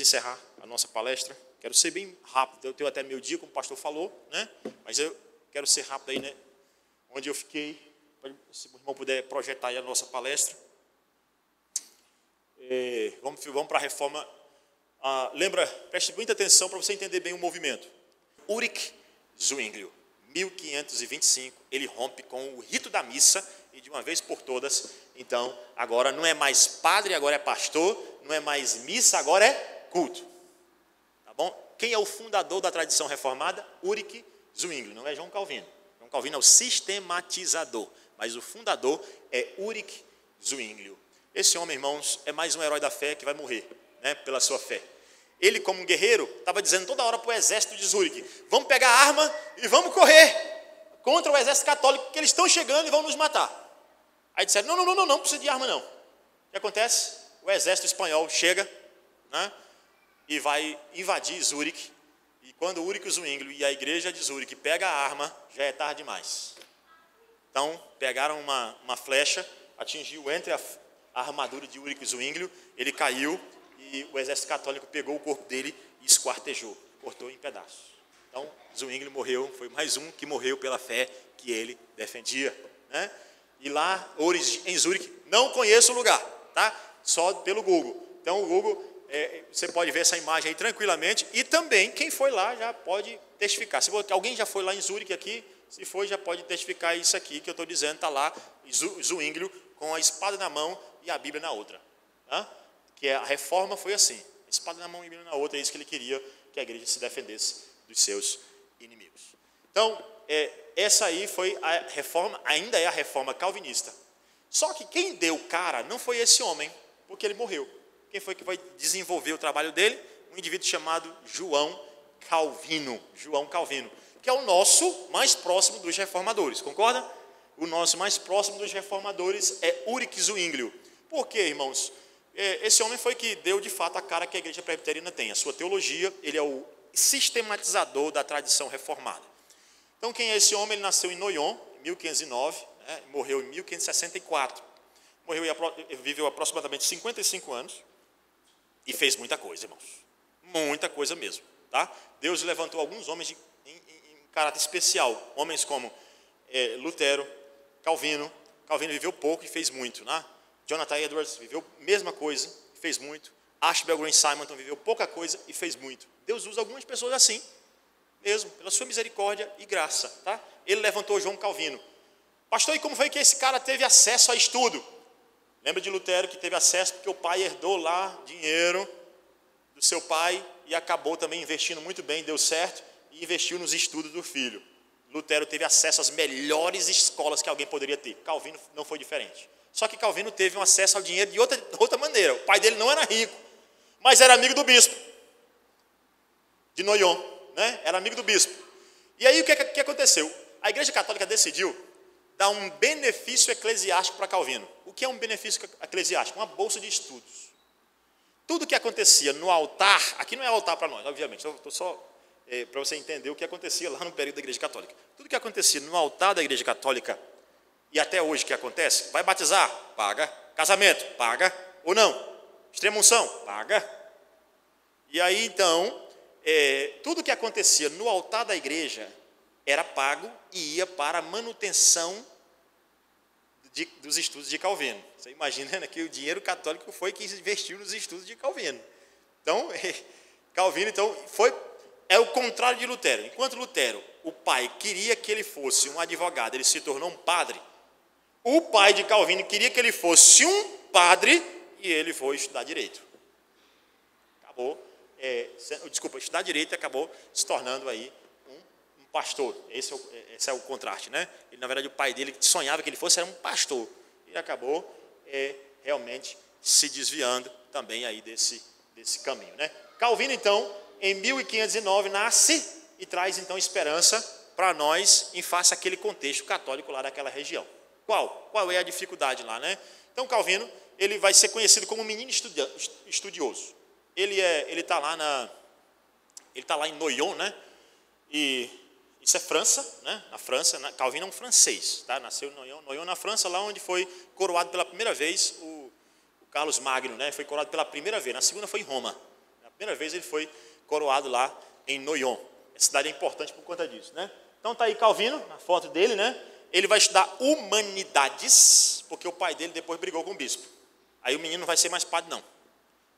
encerrar a nossa palestra. Quero ser bem rápido, eu tenho até meio-dia, como o pastor falou, né? Mas eu quero ser rápido aí, né? Onde eu fiquei, se o irmão puder projetar aí a nossa palestra. Vamos para a reforma. Preste muita atenção para você entender bem o movimento. Ulrich Zwinglio, 1525, ele rompe com o rito da missa e de uma vez por todas, então, agora não é mais padre, agora é pastor, não é mais missa, agora é culto. Tá bom? Quem é o fundador da tradição reformada? Ulrich Zwinglio, não é João Calvino. João Calvino é o sistematizador, mas o fundador é Ulrich Zwinglio. Esse homem, irmãos, é mais um herói da fé que vai morrer, né, pela sua fé. Ele, como um guerreiro, estava dizendo toda hora para o exército de Zurique: vamos pegar a arma e vamos correr contra o exército católico, que eles estão chegando e vão nos matar. Aí disseram: não precisa de arma não. O que acontece? O exército espanhol chega, né, e vai invadir Zurique. E quando Ulrich Zwinglio e a igreja de Zurique pega a arma, já é tarde demais. Então, pegaram uma flecha, atingiu entre a armadura de Ulrich Zwinglio, ele caiu, e o exército católico pegou o corpo dele e esquartejou, cortou em pedaços. Então, Zwinglio morreu, foi mais um que morreu pela fé que ele defendia, né? E lá, em Zurique, não conheço o lugar, tá? Só pelo Google. Então, o Google, você pode ver essa imagem aí tranquilamente, e também, quem foi lá já pode testificar. Se alguém já foi lá em Zurique aqui, se foi, já pode testificar isso aqui que eu estou dizendo, está lá, Zwinglio com a espada na mão e a Bíblia na outra, tá? Que a reforma foi assim, espada na mão e Bíblia na outra, é isso que ele queria, que a igreja se defendesse dos seus inimigos. Então, essa aí foi a reforma, ainda é a reforma calvinista. Só que quem deu cara não foi esse homem, porque ele morreu. Quem foi que vai desenvolver o trabalho dele? Um indivíduo chamado João Calvino, que é o nosso mais próximo dos reformadores, concorda? O nosso mais próximo dos reformadores é Ulrich Zwinglio. Por quê, irmãos? Esse homem foi que deu de fato a cara que a igreja presbiteriana tem. A sua teologia, ele é o sistematizador da tradição reformada. Então, quem é esse homem? Ele nasceu em Noyon, em 1509, né? Morreu em 1564. Viveu aproximadamente 55 anos e fez muita coisa, irmãos. Muita coisa mesmo. Tá? Deus levantou alguns homens em caráter especial. Homens como Lutero, Calvino. Calvino viveu pouco e fez muito, né? Jonathan Edwards viveu a mesma coisa, fez muito. Ashbel Green Simonton viveu pouca coisa e fez muito. Deus usa algumas pessoas assim, mesmo, pela sua misericórdia e graça. Tá? Ele levantou João Calvino. Pastor, e como foi que esse cara teve acesso a estudo? Lembra de Lutero, que teve acesso porque o pai herdou lá dinheiro do seu pai e acabou também investindo muito bem, deu certo, e investiu nos estudos do filho. Lutero teve acesso às melhores escolas que alguém poderia ter. Calvino não foi diferente. Só que Calvino teve um acesso ao dinheiro de outra maneira. O pai dele não era rico, mas era amigo do bispo de Noyon, né? Era amigo do bispo. E aí o que aconteceu? A igreja católica decidiu dar um benefício eclesiástico para Calvino. O que é um benefício eclesiástico? Uma bolsa de estudos. Tudo que acontecia no altar, aqui não é altar para nós, obviamente, estou só para você entender o que acontecia lá no período da igreja católica. Tudo que acontecia no altar da igreja católica, e até hoje o que acontece? Vai batizar? Paga. Casamento? Paga. Ou não? Extrema-unção? Paga. E aí, então, tudo que acontecia no altar da igreja era pago e ia para a manutenção dos estudos de Calvino. Você imagina, né, que o dinheiro católico foi que investiu nos estudos de Calvino. Então, Calvino é o contrário de Lutero. Enquanto Lutero, o pai queria que ele fosse um advogado, ele se tornou um padre. O pai de Calvino queria que ele fosse um padre e ele foi estudar direito. Estudar direito e acabou se tornando aí um pastor. Esse é o contraste, né? Ele, na verdade, o pai dele sonhava que ele fosse era um pastor e acabou realmente se desviando também aí desse caminho, né? Calvino, então, em 1509 nasce e traz então esperança para nós em face àquele contexto católico lá daquela região. Qual é a dificuldade lá, né? Então, Calvino, ele vai ser conhecido como um menino estudioso. Ele está lá em Noyon, né? E isso é França, né? Na França, Calvino é um francês, tá? Nasceu em Noyon, na França, lá onde foi coroado pela primeira vez o Carlos Magno, né? Foi coroado pela primeira vez. Na segunda foi em Roma. Primeira vez ele foi coroado lá em Noyon. Essa cidade é importante por conta disso, né? Então está aí Calvino, na foto dele, né? Ele vai estudar humanidades, porque o pai dele depois brigou com o bispo. Aí o menino não vai ser mais padre, não.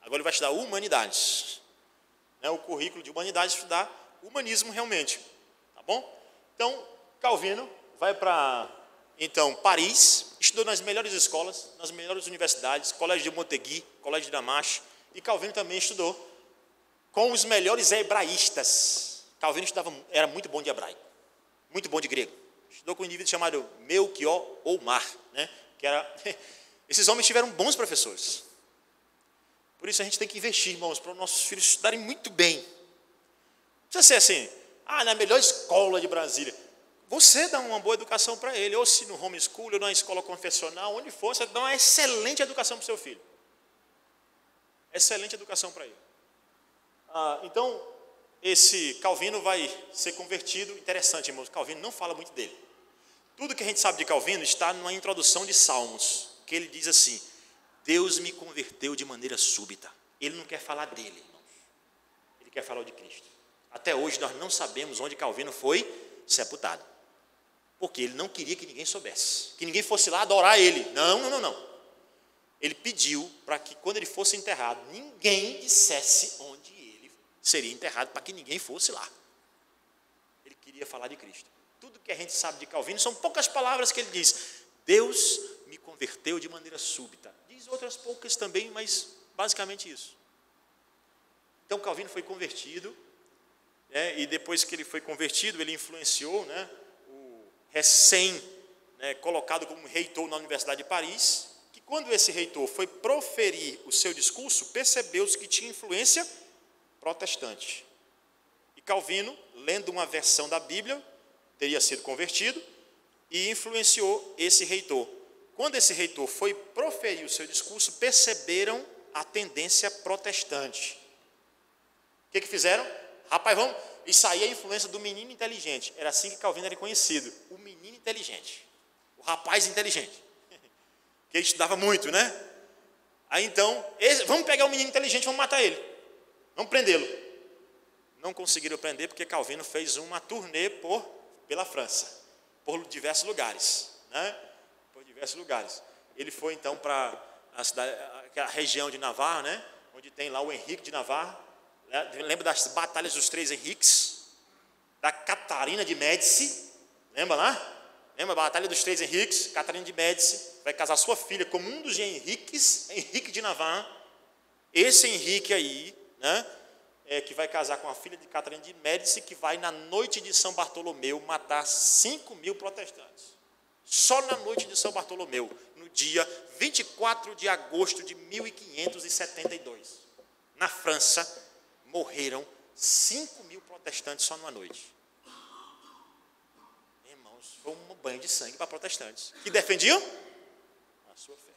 Agora ele vai estudar humanidades. O currículo de humanidades é estudar humanismo realmente. Tá bom? Então, Calvino vai para Paris, estudou nas melhores escolas, nas melhores universidades, Colégio de Montaigu, Colégio de Damasco, e Calvino também estudou com os melhores hebraístas. Calvino era muito bom de hebraico, muito bom de grego. Estudou com um indivíduo chamado Melchior Oumar, né? Esses homens tiveram bons professores. Por isso a gente tem que investir, irmãos, para os nossos filhos estudarem muito bem. Não precisa ser assim, na melhor escola de Brasília. Você dá uma boa educação para ele, ou se no homeschool, ou na escola confessional, onde for, você dá uma excelente educação para o seu filho. Excelente educação para ele. Então, esse Calvino vai ser convertido. Interessante, irmãos, Calvino não fala muito dele. Tudo que a gente sabe de Calvino está numa introdução de Salmos, que ele diz assim: Deus me converteu de maneira súbita. Ele não quer falar dele, irmãos. Ele quer falar de Cristo. Até hoje nós não sabemos onde Calvino foi sepultado. Porque ele não queria que ninguém soubesse. Que ninguém fosse lá adorar ele. Não. Ele pediu para que quando ele fosse enterrado, ninguém dissesse onde ele seria enterrado, para que ninguém fosse lá. Ele queria falar de Cristo. Tudo que a gente sabe de Calvino são poucas palavras que ele diz: Deus me converteu de maneira súbita. Diz outras poucas também, mas basicamente isso. Então Calvino foi convertido, e depois que ele foi convertido, ele influenciou, o colocado como reitor na Universidade de Paris, que quando esse reitor foi proferir o seu discurso, percebeu-se que tinha influência protestante. E Calvino, lendo uma versão da Bíblia, teria sido convertido e influenciou esse reitor. Quando esse reitor foi proferir o seu discurso, perceberam a tendência protestante. O que fizeram? Rapaz, vamos... Isso aí é a influência do menino inteligente. Era assim que Calvino era conhecido. O menino inteligente. O rapaz inteligente. Que ele estudava muito, né? Aí então, vamos pegar o menino inteligente, vamos matar ele. Vamos prendê-lo. Não conseguiram prender porque Calvino fez uma turnê pela França. Por diversos lugares, Por diversos lugares. Ele foi então para a região de Navarra, Onde tem lá o Henrique de Navarra. Lembra das batalhas dos 3 Henriques? Da Catarina de Médici? Lembra lá? Lembra a batalha dos 3 Henriques? Catarina de Médici vai casar sua filha com um dos Henriques, Henrique de Navarra. Esse Henrique aí, que vai casar com a filha de Catarina de Médici, que vai na noite de São Bartolomeu matar 5.000 protestantes. Só na noite de São Bartolomeu, no dia 24 de agosto de 1572. Na França, morreram 5.000 protestantes só numa noite. Irmãos, foi um banho de sangue para protestantes. Que defendiam a sua fé.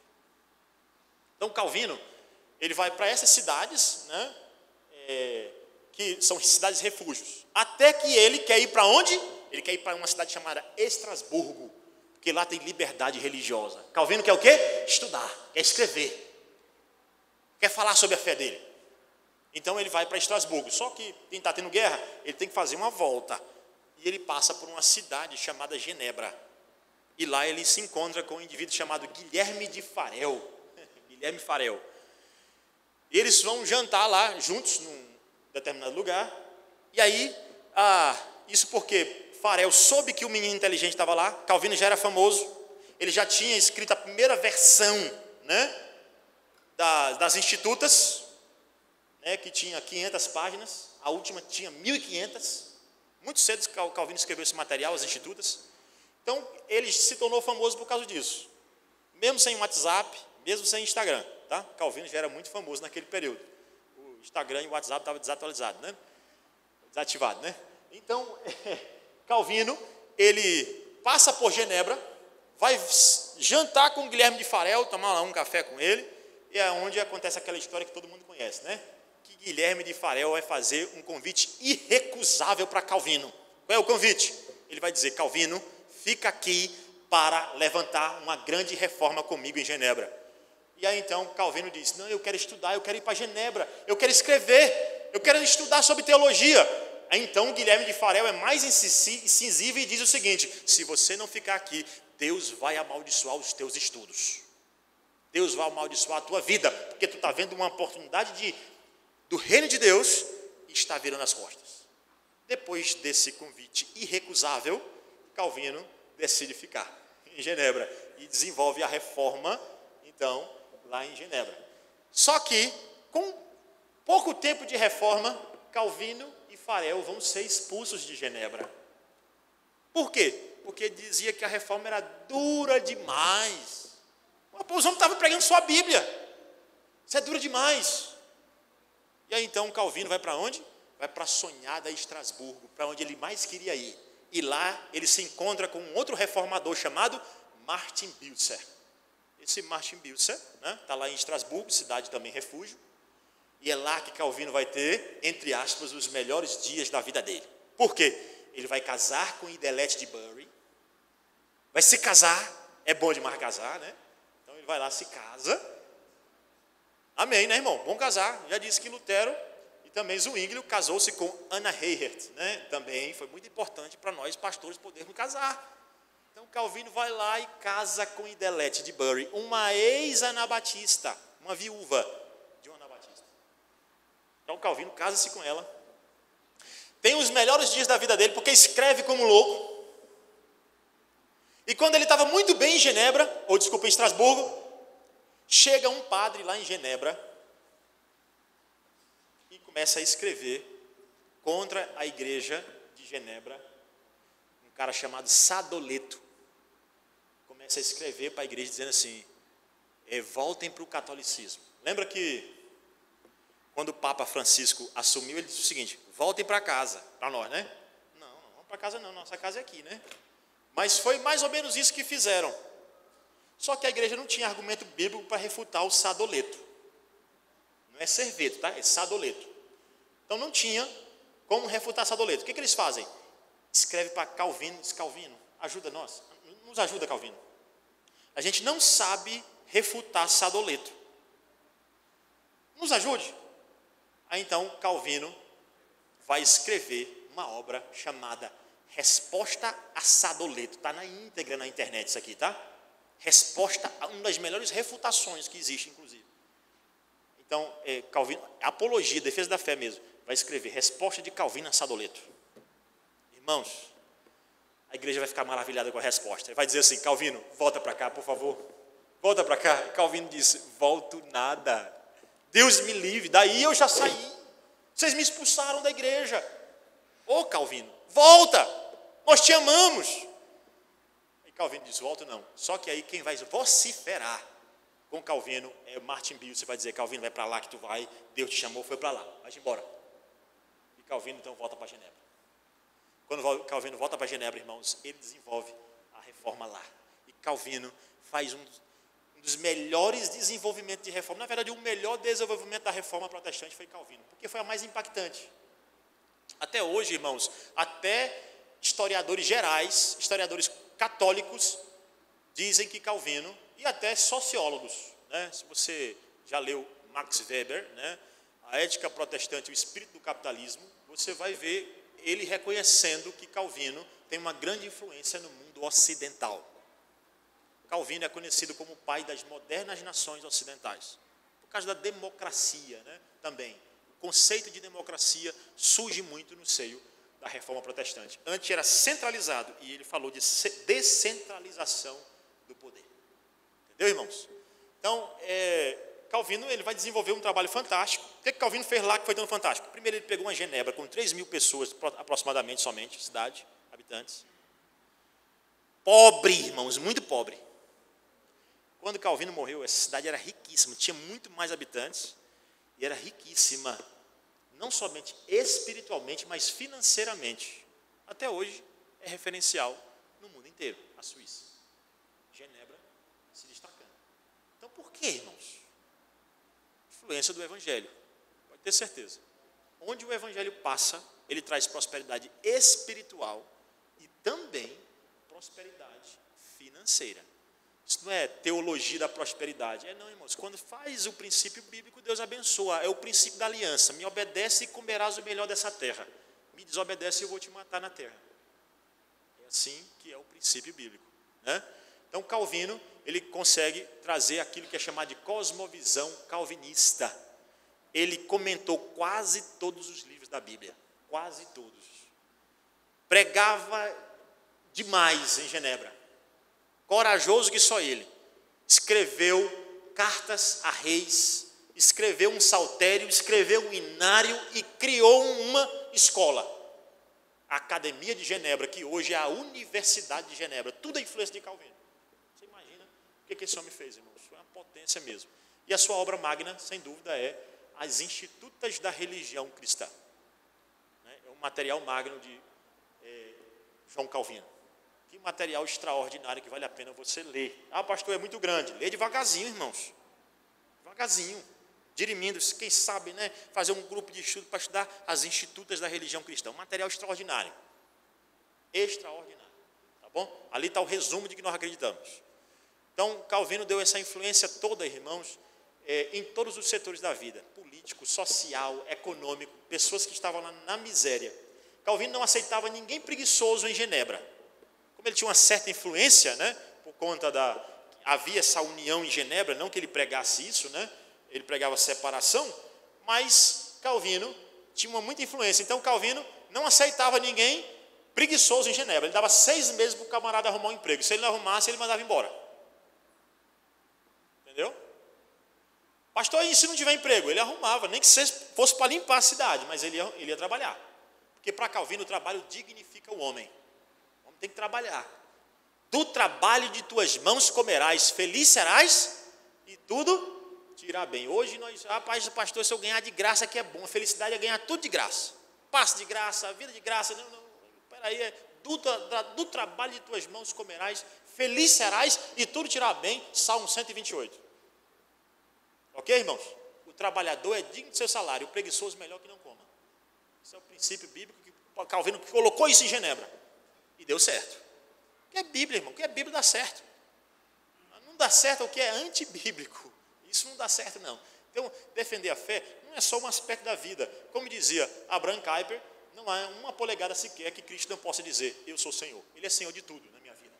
Então, Calvino, ele vai para essas cidades, que são cidades refúgios. Até que ele quer ir para onde? Ele quer ir para uma cidade chamada Estrasburgo, porque lá tem liberdade religiosa. Calvino quer o quê? Estudar, quer escrever, quer falar sobre a fé dele. Então ele vai para Estrasburgo. Só que quem está tendo guerra, ele tem que fazer uma volta. E ele passa por uma cidade chamada Genebra. E lá ele se encontra com um indivíduo chamado Guilherme de Farel. Guilherme Farel. E eles vão jantar lá juntos num determinado lugar. E aí, isso porque Farel soube que o menino inteligente estava lá. Calvino já era famoso. Ele já tinha escrito a primeira versão, das Institutas, que tinha 500 páginas. A última tinha 1.500. Muito cedo Calvino escreveu esse material, as Institutas. Então, ele se tornou famoso por causa disso. Mesmo sem WhatsApp, mesmo sem Instagram. Tá? Calvino já era muito famoso naquele período. O Instagram e o WhatsApp estavam desatualizados, desativado, Então, Calvino, ele passa por Genebra, vai jantar com Guilherme de Farel, tomar lá um café com ele, e é onde acontece aquela história que todo mundo conhece, Que Guilherme de Farel vai fazer um convite irrecusável para Calvino. Qual é o convite? Ele vai dizer: Calvino, fica aqui para levantar uma grande reforma comigo em Genebra. E aí então Calvino diz: não, eu quero estudar, eu quero ir para Genebra, eu quero escrever. Eu quero estudar sobre teologia. Então Guilherme de Farel é mais incisivo e diz o seguinte: se você não ficar aqui, Deus vai amaldiçoar os teus estudos. Deus vai amaldiçoar a tua vida, porque tu está vendo uma oportunidade do reino de Deus e está virando as costas. Depois desse convite irrecusável, Calvino decide ficar em Genebra e desenvolve a reforma, então, lá em Genebra. Só que, com pouco tempo de reforma, Calvino e Farel vão ser expulsos de Genebra. Por quê? Porque dizia que a reforma era dura demais. Os homens estavam pregando só a Bíblia. Isso é duro demais. E aí então Calvino vai para onde? Vai para a sonhada Estrasburgo, para onde ele mais queria ir. E lá ele se encontra com um outro reformador chamado Martin Bucer. Esse Martin Bucer está lá em Estrasburgo, cidade também refúgio. E é lá que Calvino vai ter, entre aspas, os melhores dias da vida dele. Por quê? Ele vai casar com Idelete de Bury. Vai se casar. É bom demais casar, né? Então ele vai lá, se casa. Amém, né, irmão? Bom casar. Já disse que Lutero e também Zwinglio casou-se com Anna Heyert, né? Também foi muito importante para nós, pastores, podermos casar. Então Calvino vai lá e casa com Idelete de Bury, uma ex-anabatista, uma viúva de um anabatista. Então Calvino casa-se com ela. Tem os melhores dias da vida dele, porque escreve como louco. E quando ele estava muito bem em Genebra, ou desculpa, em Estrasburgo, chega um padre lá em Genebra e começa a escrever contra a igreja de Genebra, um cara chamado Sadoleto. Começa a escrever para a igreja dizendo assim: voltem para o catolicismo. Lembra que quando o Papa Francisco assumiu, ele disse o seguinte: voltem para casa, para nós, né? Não, não vamos para casa não, nossa casa é aqui, né? Mas foi mais ou menos isso que fizeram. Só que a igreja não tinha argumento bíblico para refutar o Sadoleto. Não é Serveto, tá? É Sadoleto. Então não tinha como refutar Sadoleto. O que eles fazem? Escreve para Calvino, diz: Calvino, ajuda nós. Nos ajuda, Calvino. A gente não sabe refutar Sadoleto. Nos ajude. Aí então Calvino vai escrever uma obra chamada Resposta a Sadoleto. Está na íntegra na internet isso aqui, tá? Resposta a uma das melhores refutações que existe, inclusive. Então, Calvino, apologia, defesa da fé mesmo, vai escrever Resposta de Calvino a Sadoleto. Irmãos, a igreja vai ficar maravilhada com a resposta. Ele vai dizer assim: Calvino, volta para cá, por favor. Volta para cá. E Calvino disse: volto nada. Deus me livre, daí eu já saí. Vocês me expulsaram da igreja. Ô Calvino, volta! Nós te amamos. E Calvino diz: volto não. Só que aí quem vai vociferar com Calvino é Martin Bucer. Você vai dizer: Calvino, vai para lá que tu vai. Deus te chamou, foi para lá. Vai embora. E Calvino então volta para Genebra. Quando Calvino volta para Genebra, irmãos, ele desenvolve a reforma lá. E Calvino faz um dos melhores desenvolvimentos de reforma. Na verdade, o melhor desenvolvimento da reforma protestante foi Calvino, porque foi a mais impactante. Até hoje, irmãos, até historiadores gerais, historiadores católicos, dizem que Calvino, e até sociólogos, né? Se você já leu Max Weber, né? A Ética Protestante e o Espírito do Capitalismo, você vai ver ele reconhecendo que Calvino tem uma grande influência no mundo ocidental. Calvino é conhecido como o pai das modernas nações ocidentais, por causa da democracia, né? Também. O conceito de democracia surge muito no seio da reforma protestante. Antes era centralizado, e ele falou de descentralização do poder. Entendeu, irmãos? Então, Calvino ele vai desenvolver um trabalho fantástico. O que Calvino fez lá que foi tão fantástico? Primeiro, ele pegou uma Genebra com 3.000 pessoas, aproximadamente, somente, cidade, habitantes. Pobre, irmãos, muito pobre. Quando Calvino morreu, essa cidade era riquíssima, tinha muito mais habitantes, e era riquíssima, não somente espiritualmente, mas financeiramente. Até hoje é referencial no mundo inteiro, a Suíça. Genebra se destacando. Então, por quê, irmãos? Influência do Evangelho, pode ter certeza. Onde o Evangelho passa, ele traz prosperidade espiritual e também prosperidade financeira. Isso não é teologia da prosperidade. Não, irmãos. Quando faz o princípio bíblico, Deus abençoa. É o princípio da aliança. Me obedece e comerás o melhor dessa terra. Me desobedece e eu vou te matar na terra. É assim que é o princípio bíblico, né? Então, Calvino, ele consegue trazer aquilo que é chamado de cosmovisão calvinista. Ele comentou quase todos os livros da Bíblia. Quase todos. Pregava demais em Genebra. Corajoso que só ele. Escreveu cartas a reis, escreveu um saltério, escreveu um inário e criou uma escola. A Academia de Genebra, que hoje é a Universidade de Genebra. Tudo é influência de Calvino. Você imagina o que esse homem fez, irmãos? Foi uma potência mesmo. E a sua obra magna, sem dúvida, é As Institutas da Religião Cristã. É um material magno de João Calvino. Que material extraordinário que vale a pena você ler. Ah, pastor, é muito grande. Lê devagarzinho, irmãos. Devagarzinho. Dirimindo, quem sabe, né, fazer um grupo de estudo para estudar as Institutas da Religião Cristã. Um material extraordinário. Extraordinário. Tá bom? Ali está o resumo de que nós acreditamos. Então, Calvino deu essa influência toda, irmãos, em todos os setores da vida. Político, social, econômico. Pessoas que estavam lá na miséria. Calvino não aceitava ninguém preguiçoso em Genebra. Como ele tinha uma certa influência, né, por conta havia essa união em Genebra, não que ele pregasse isso, né, ele pregava separação, mas Calvino tinha muita influência. Então, Calvino não aceitava ninguém preguiçoso em Genebra. Ele dava 6 meses para o camarada arrumar um emprego. Se ele não arrumasse, ele mandava embora. Entendeu? Pastor, e se não tiver emprego? Ele arrumava, nem que fosse para limpar a cidade, mas ele ia trabalhar. Porque para Calvino o trabalho dignifica o homem. O homem tem que trabalhar. Do trabalho de tuas mãos comerás, feliz serás e tudo te irá bem. Hoje nós, pastor, se eu ganhar de graça que é bom. A felicidade é ganhar tudo de graça. Passe de graça, vida de graça. Não, peraí, do trabalho de tuas mãos comerás, feliz serás e tudo te irá bem. Salmo 128. Ok, irmãos? O trabalhador é digno de seu salário, o preguiçoso melhor que não coma. Esse é o princípio bíblico que Calvino colocou isso em Genebra. E deu certo. O que é Bíblia, irmão? O que é Bíblia dá certo. Não dá certo o que é antibíblico. Isso não dá certo, não. Então, defender a fé não é só um aspecto da vida. Como dizia Abraham Kuyper, não há uma polegada sequer que Cristo não possa dizer, eu sou Senhor. Ele é Senhor de tudo na minha vida.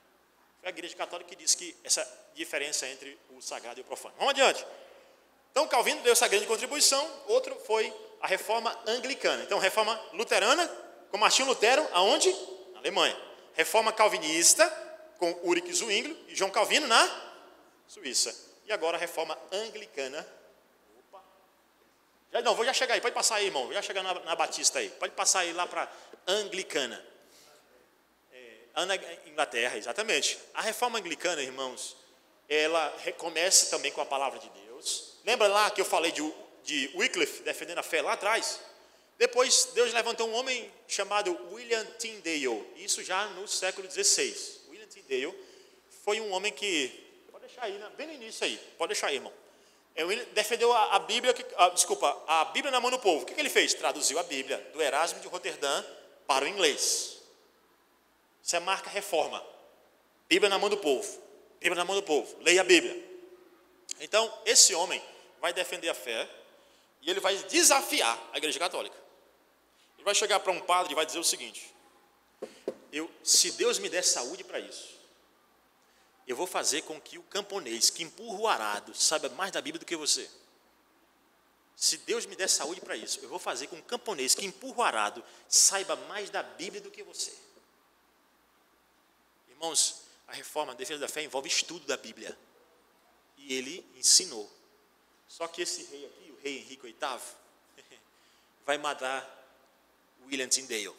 Foi a Igreja Católica que disse que essa diferença entre o sagrado e o profano. Vamos adiante. Então, Calvino deu essa grande contribuição. Outro foi a reforma anglicana. Então, reforma luterana, com Martinho Lutero, aonde? Na Alemanha. Reforma calvinista, com Ulrich Zwinglio e João Calvino, na Suíça. E agora a reforma anglicana. Opa. Vou já chegar aí, pode passar aí, irmão. Vou já chegar na Batista aí. Pode passar aí lá para anglicana. Inglaterra, exatamente. A reforma anglicana, irmãos, ela recomeça também com a palavra de Deus. Lembra lá que eu falei de Wycliffe defendendo a fé lá atrás? Depois, Deus levantou um homem chamado William Tyndale, isso já no século XVI. William Tyndale foi um homem que, pode deixar aí, bem no início aí, pode deixar aí, irmão. Ele defendeu a Bíblia, a Bíblia na mão do povo. O que ele fez? Traduziu a Bíblia do Erasmo de Roterdã para o inglês. Isso é marca reforma. Bíblia na mão do povo. Bíblia na mão do povo. Leia a Bíblia. Então, esse homem vai defender a fé e ele vai desafiar a Igreja Católica. Ele vai chegar para um padre e vai dizer o seguinte: se Deus me der saúde para isso, eu vou fazer com que o camponês que empurra o arado saiba mais da Bíblia do que você. Se Deus me der saúde para isso, eu vou fazer com que o camponês que empurra o arado saiba mais da Bíblia do que você. Irmãos, a reforma, a defesa da fé envolve estudo da Bíblia. E ele ensinou. Só que esse rei aqui, o rei Henrique VIII, vai matar William Tyndale.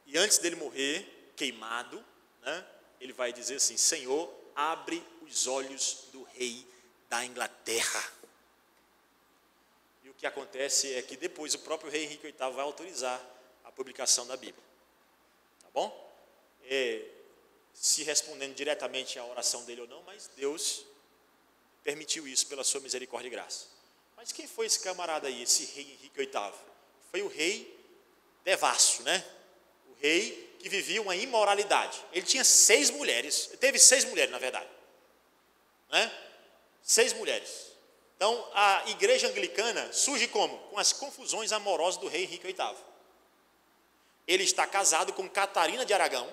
E antes dele morrer, queimado, né, ele vai dizer assim: Senhor, abre os olhos do rei da Inglaterra. E o que acontece é que depois o próprio rei Henrique VIII vai autorizar a publicação da Bíblia. Tá bom? Se respondendo diretamente à oração dele ou não, mas Deus permitiu isso pela sua misericórdia e graça. Mas quem foi esse camarada aí, esse rei Henrique VIII? Foi o rei devasso, né? O rei que vivia uma imoralidade. Ele tinha 6 mulheres, teve 6 mulheres, na verdade. né? 6 mulheres. Então, a igreja anglicana surge como? Com as confusões amorosas do rei Henrique VIII. Ele está casado com Catarina de Aragão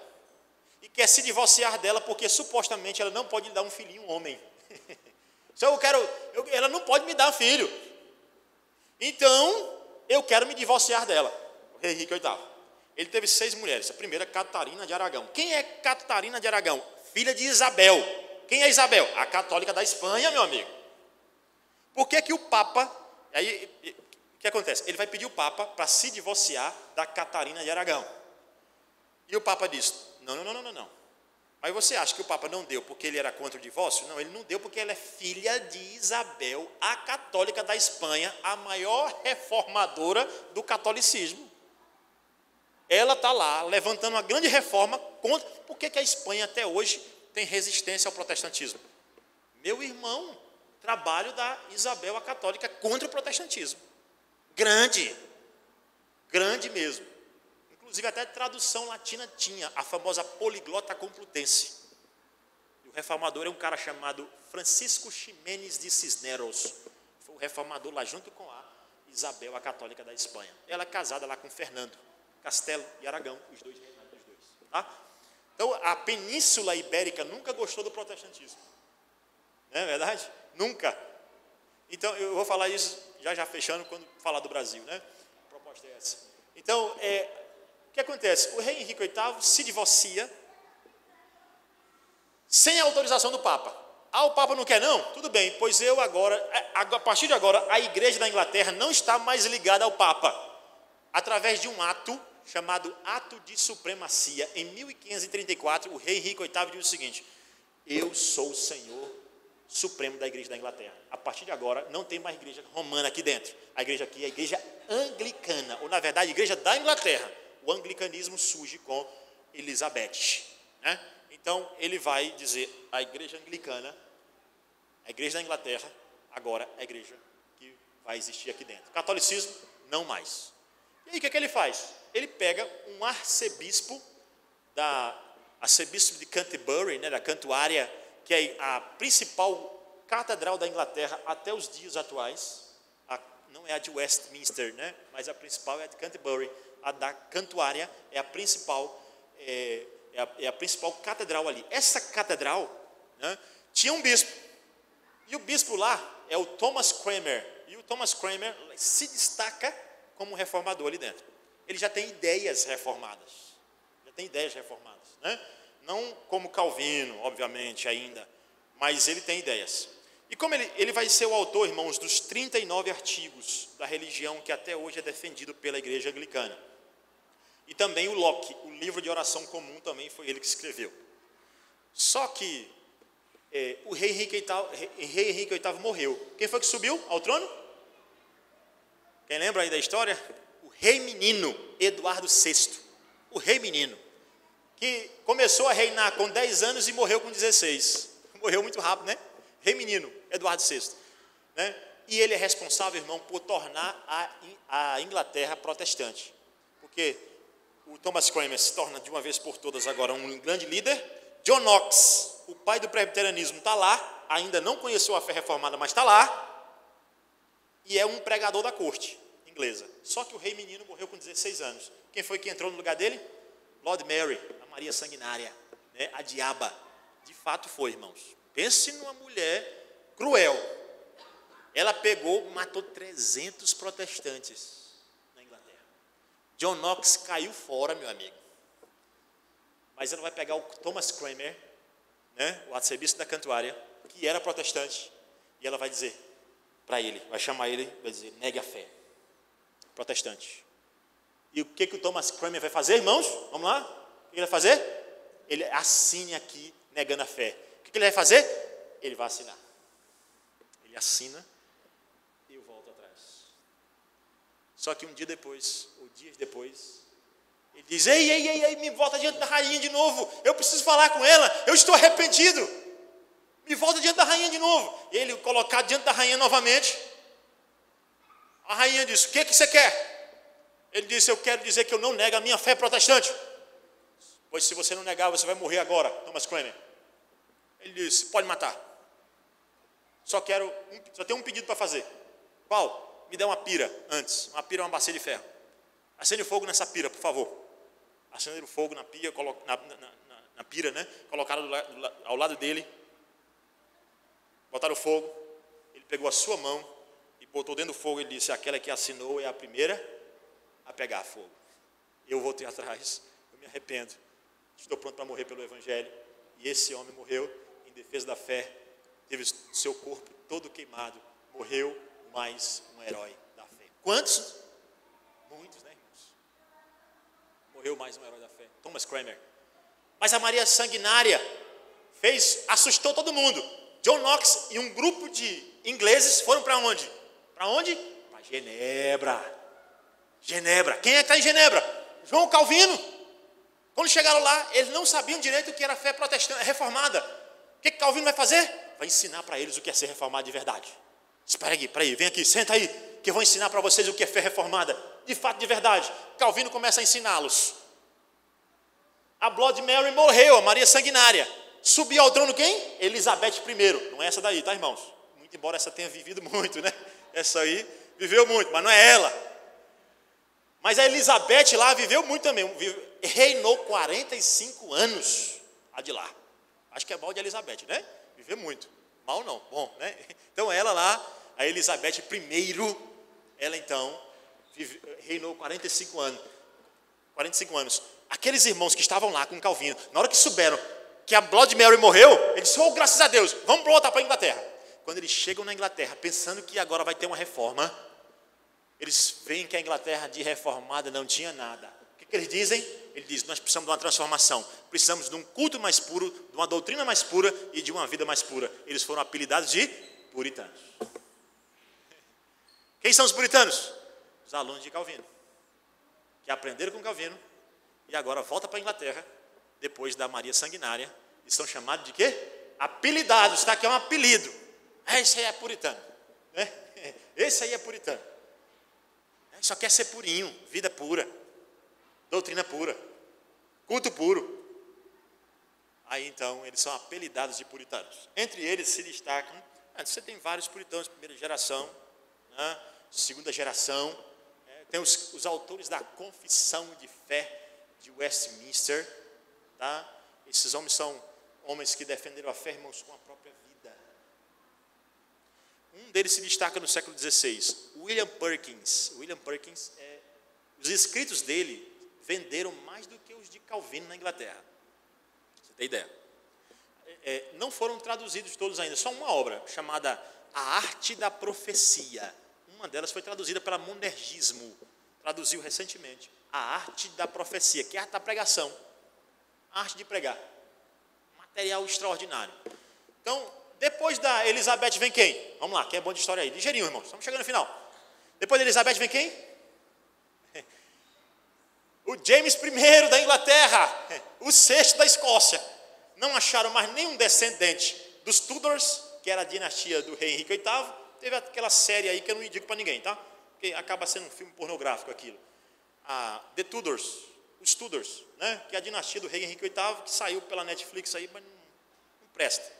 e quer se divorciar dela porque supostamente ela não pode lhe dar um filhinho, um homem. Então ela não pode me dar filho. Então, eu quero me divorciar dela. O rei Henrique VIII. Ele teve 6 mulheres. A primeira, Catarina de Aragão. Quem é Catarina de Aragão? Filha de Isabel. Quem é Isabel? A católica da Espanha, meu amigo. Por que que o Papa... Aí, o que acontece? Ele vai pedir o Papa para se divorciar da Catarina de Aragão. E o Papa diz, não. Mas você acha que o Papa não deu porque ele era contra o divórcio? Não, ele não deu porque ela é filha de Isabel, a católica da Espanha, a maior reformadora do catolicismo. Ela está lá levantando uma grande reforma contra... Por que que a Espanha até hoje tem resistência ao protestantismo? Meu irmão, trabalho da Isabel, a católica, contra o protestantismo. Grande mesmo. Inclusive até tradução latina tinha, a famosa Poliglota Complutense. E o reformador é um cara chamado Francisco Ximenes de Cisneros. Foi o reformador lá junto com a Isabel, a católica da Espanha. Ela é casada lá com Fernando Castelo e Aragão, os dois reinados dos dois. Tá? Então, a Península Ibérica nunca gostou do protestantismo. Não é verdade? Nunca. Então, eu vou falar isso já fechando quando falar do Brasil, né? A proposta é essa. Então, o que acontece? O rei Henrique VIII se divorcia sem a autorização do Papa. Ah, o Papa não quer não? Tudo bem, pois eu agora, a partir de agora, a igreja da Inglaterra não está mais ligada ao Papa. Através de um ato chamado Ato de Supremacia, em 1534, o rei Henrique VIII diz o seguinte, eu sou o Senhor Supremo da igreja da Inglaterra. A partir de agora, não tem mais igreja romana aqui dentro. A igreja aqui é a igreja anglicana, ou na verdade, a igreja da Inglaterra. O anglicanismo surge com Elizabeth, né? Então, ele vai dizer, a igreja anglicana, a igreja da Inglaterra, agora é a igreja que vai existir aqui dentro. Catolicismo, não mais. E aí, o que ele faz? Ele pega um arcebispo de Canterbury, né, da Cantuária, que é a principal catedral da Inglaterra até os dias atuais. Não é a de Westminster, né, mas a principal é a de Canterbury. A da Cantuária é a principal, a principal catedral ali. Essa catedral, né, tinha um bispo. E o bispo lá é o Thomas Cranmer. E o Thomas Cranmer se destaca como reformador ali dentro. Ele já tem ideias reformadas. Né? Não como Calvino, obviamente, ainda, mas ele tem ideias. E como ele vai ser o autor, irmãos, dos 39 artigos da religião que até hoje é defendido pela igreja anglicana. E também o Locke, o livro de oração comum, também foi ele que escreveu. Só que o rei Henrique VIII morreu. Quem foi que subiu ao trono? Quem lembra aí da história? O rei menino, Eduardo VI. O rei menino, que começou a reinar com 10 anos e morreu com 16. Morreu muito rápido, né? Rei menino, Eduardo VI. Né? E ele é responsável, irmão, por tornar a Inglaterra protestante. Porque o Thomas Cranmer se torna de uma vez por todas agora um grande líder. John Knox, o pai do presbiterianismo, está lá. Ainda não conheceu a fé reformada, mas está lá. E é um pregador da corte inglesa. Só que o rei menino morreu com 16 anos. Quem foi que entrou no lugar dele? Lord Mary, a Maria Sanguinária, né? A diaba. De fato foi, irmãos. Pense numa mulher cruel. Ela matou 300 protestantes na Inglaterra. John Knox caiu fora, meu amigo. Mas ela vai pegar o Thomas Cranmer, né? O arcebispo da Cantuária, que era protestante, e ela vai dizer para ele, vai chamar ele, vai dizer, negue a fé. Protestante. E o que o Thomas Cranmer vai fazer, irmãos? Vamos lá? O que ele vai fazer? Ele assine aqui, negando a fé. O que ele vai fazer? Ele vai assinar. Ele assina e eu volto atrás. Só que um dia depois, ou dias depois, ele diz, ei, me volta diante da rainha de novo. Eu preciso falar com ela, eu estou arrependido. Me volta diante da rainha de novo. E ele colocado diante da rainha novamente. A rainha disse, o que você quer? Ele disse, eu quero dizer que eu não nego a minha fé protestante. Pois se você não negar, você vai morrer agora, Thomas Cranmer. Ele disse, pode matar. só tenho um pedido para fazer. Qual? Me dê uma pira antes. Uma pira é uma bacia de ferro. Acende o fogo nessa pira, por favor. Acenderam o fogo na pia, na pira, né? Colocaram ao lado dele. Botaram o fogo. Ele pegou a sua mão e botou dentro do fogo. Ele disse: aquela que assinou é a primeira a pegar fogo. Eu voltei atrás. Eu me arrependo. Estou pronto para morrer pelo Evangelho. E esse homem morreu em defesa da fé. Teve seu corpo todo queimado. Morreu mais um herói da fé. Quantos? Muitos, né, irmãos? Morreu mais um herói da fé. Thomas Cranmer. Mas a Maria Sanguinária assustou todo mundo. John Knox e um grupo de ingleses foram para onde? Para onde? Para Genebra. Genebra. Quem é que está em Genebra? João Calvino. Quando chegaram lá, eles não sabiam direito o que era fé protestante, reformada. O que Calvino vai fazer? Vai ensinar para eles o que é ser reformado de verdade. Espera aí, vem aqui, senta aí, que eu vou ensinar para vocês o que é fé reformada, de fato, de verdade. Calvino começa a ensiná-los. A Blood Mary morreu, a Maria Sanguinária. Subiu ao trono quem? Elizabeth I. Não é essa daí, tá, irmãos? Muito embora essa tenha vivido muito, né? Essa aí viveu muito, mas não é ela. Mas a Elizabeth lá viveu muito também. Reinou 45 anos. A de lá. Acho que é mal de Elizabeth, né? Viveu muito. Mal não, bom, né? Então ela lá, a Elizabeth I, ela então reinou 45 anos. 45 anos. Aqueles irmãos que estavam lá com Calvino, na hora que souberam que a Blood Mary morreu, eles disseram: oh, graças a Deus, vamos voltar para a Inglaterra. Quando eles chegam na Inglaterra, pensando que agora vai ter uma reforma, eles veem que a Inglaterra de reformada não tinha nada. O que eles dizem? Eles dizem: nós precisamos de uma transformação. Precisamos de um culto mais puro, de uma doutrina mais pura e de uma vida mais pura. Eles foram apelidados de puritanos. Quem são os puritanos? Os alunos de Calvino, que aprenderam com Calvino e agora voltam para a Inglaterra, depois da Maria Sanguinária, e são chamados de quê? Apelidados, tá? Que é um apelido. Esse aí é puritano. Esse aí é puritano. Só quer ser purinho, vida pura, doutrina pura, culto puro. Aí então eles são apelidados de puritanos. Entre eles se destacam, você tem vários puritanos de primeira geração, né, segunda geração, tem os autores da Confissão de Fé de Westminster, tá? Esses homens são homens que defenderam a fé, irmãos, com a própria vida. Um deles se destaca no século XVI, William Perkins. William Perkins, os escritos dele venderam mais do que os de Calvino na Inglaterra. Você tem ideia? Não foram traduzidos todos ainda, só uma obra chamada A Arte da Profecia. Uma delas foi traduzida pela Monergismo, traduziu recentemente. A Arte da Profecia, que é a arte da pregação, a arte de pregar. Material extraordinário. Então, depois da Elizabeth vem quem? Vamos lá, quem é bom de história aí? Ligeirinho, irmãos, estamos chegando no final. Depois da Elizabeth vem quem? O James I da Inglaterra, o sexto da Escócia. Não acharam mais nenhum descendente dos Tudors, que era a dinastia do rei Henrique VIII. Teve aquela série aí que eu não indico para ninguém, tá? Porque acaba sendo um filme pornográfico aquilo. The Tudors, os Tudors, né? Que é a dinastia do rei Henrique VIII, que saiu pela Netflix aí, mas não presta.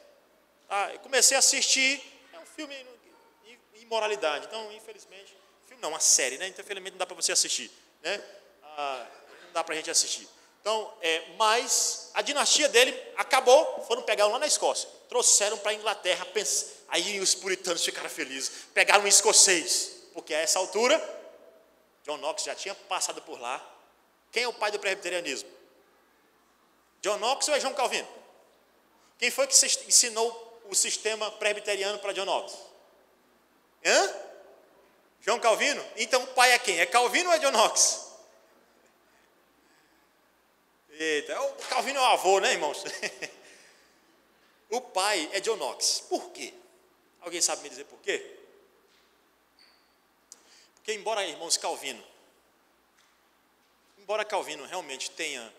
Eu comecei a assistir, é um filme de imoralidade. Então, infelizmente, filme não, uma série, né? Então, infelizmente, não dá para você assistir, né? Não dá para a gente assistir. Então, mas a dinastia dele acabou, foram pegar lá na Escócia, trouxeram para a Inglaterra, aí os puritanos ficaram felizes, pegaram um escocês, porque a essa altura, John Knox já tinha passado por lá. Quem é o pai do presbiterianismo? John Knox ou é João Calvino? Quem foi que ensinou o sistema presbiteriano para John Knox? João Calvino? Então o pai é quem? É Calvino ou é John Knox? Eita, o Calvino é o avô, né, irmãos? O pai é John Knox. Por quê? Alguém sabe me dizer por quê? Porque embora Calvino realmente tenha